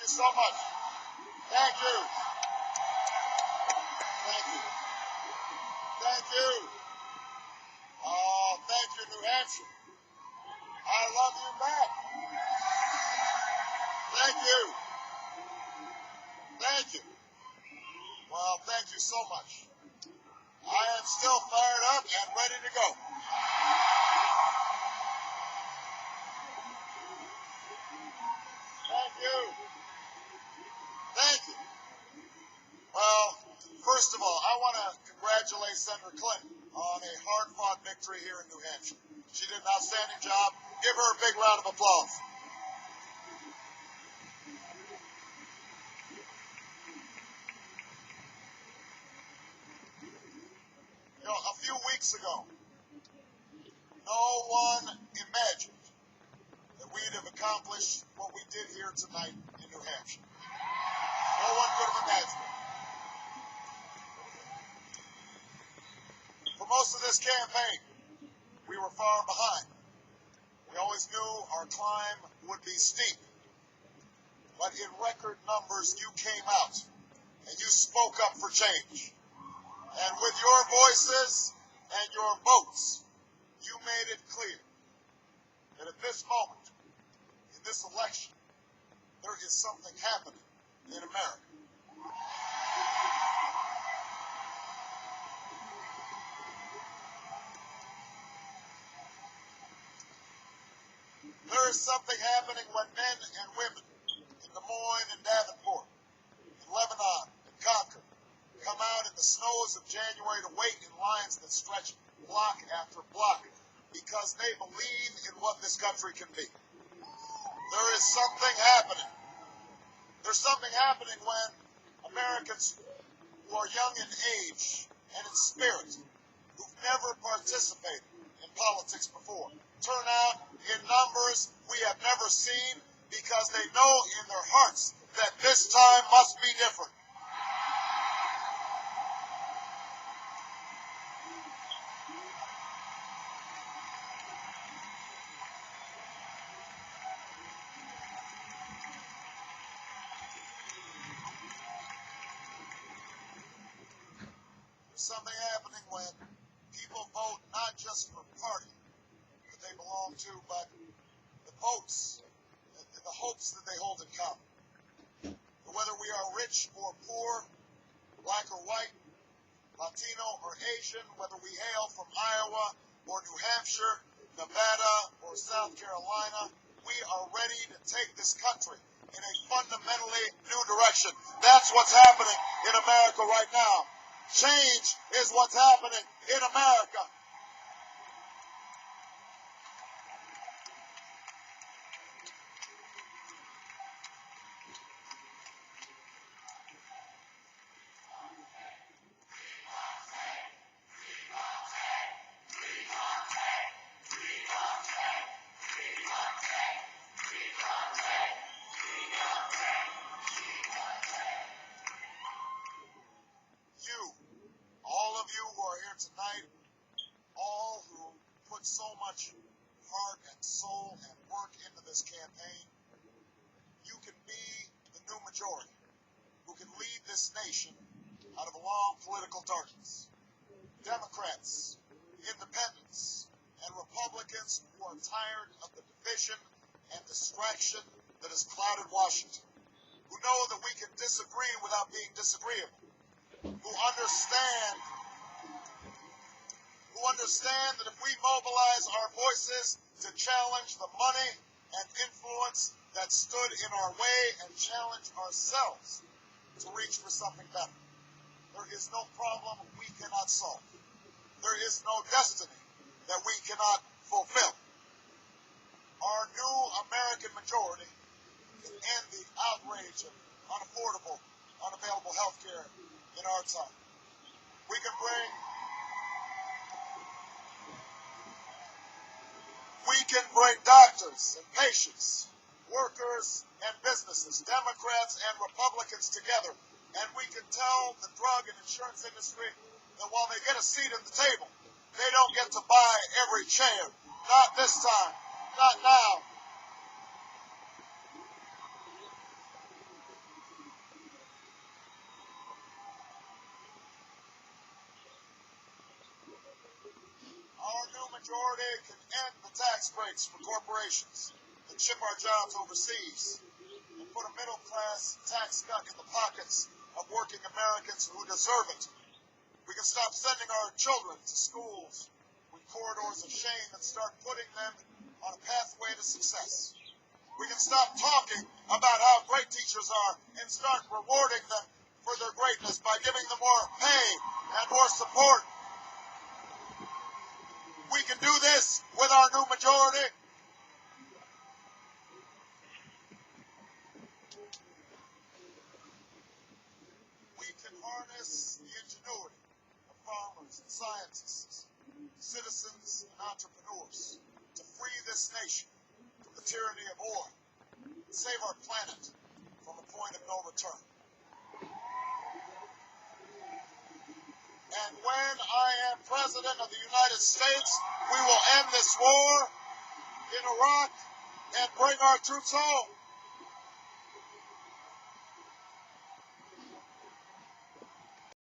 you so much. Thank you. Thank you. Thank you. Oh, thank you, New Hampshire. I love you back. Thank you. Thank you. Well, thank you so much. I am still fired up and ready to go. Thank you. Thank you. Well, first of all, I want to congratulate Senator Clinton on a hard-fought victory here in New Hampshire. She did an outstanding job. Give her a big round of applause. You know, a few weeks ago, no one imagined that we'd have accomplished what we did here tonight in New Hampshire. No one could have imagined it. For most of this campaign, we were far behind. We always knew our climb would be steep. But in record numbers, you came out and you spoke up for change. And with your voices and your votes, you made it clear that at this moment, in this election, there is something happening in America. There is something happening when men and women in Des Moines and Davenport, in Lebanon and Concord, come out in the snows of January to wait in lines that stretch block after block because they believe in what this country can be. There is something happening. There's something happening when Americans who are young in age and in spirit, who've never participated in politics before, turn out in numbers we have never seen because they know in their hearts that this time must be different. There's something happening when people vote not just for a party that they belong to, but the votes and the hopes that they hold in common. Whether we are rich or poor, black or white, Latino or Asian, whether we hail from Iowa or New Hampshire, Nevada or South Carolina, we are ready to take this country in a fundamentally new direction. That's what's happening in America right now. Change is what's happening in America. All of you who are here tonight, all who put so much heart and soul and work into this campaign, you can be the new majority who can lead this nation out of a long political darkness. Democrats, independents, and Republicans who are tired of the division and distraction that has clouded Washington, who know that we can disagree without being disagreeable, who understand that if we mobilize our voices to challenge the money and influence that stood in our way and challenge ourselves to reach for something better, there is no problem we cannot solve. There is no destiny that we cannot fulfill. Our new American majority can end the outrage of unaffordable, unavailable health care in our time. We can bring doctors and patients, workers and businesses, Democrats and Republicans together, and we can tell the drug and insurance industry that while they get a seat at the table, they don't get to buy every chair. Not this time. Not now. majority can end the tax breaks for corporations that ship our jobs overseas and put a middle-class tax cut in the pockets of working Americans who deserve it. We can stop sending our children to schools with corridors of shame and start putting them on a pathway to success. We can stop talking about how great teachers are and start rewarding them for their greatness by giving them more pay and more support. We can do this with our new majority. We can harness the ingenuity of farmers and scientists, citizens and entrepreneurs to free this nation from the tyranny of oil and save our planet from a point of no return. And when I am President of the United States, we will end this war in Iraq and bring our troops home.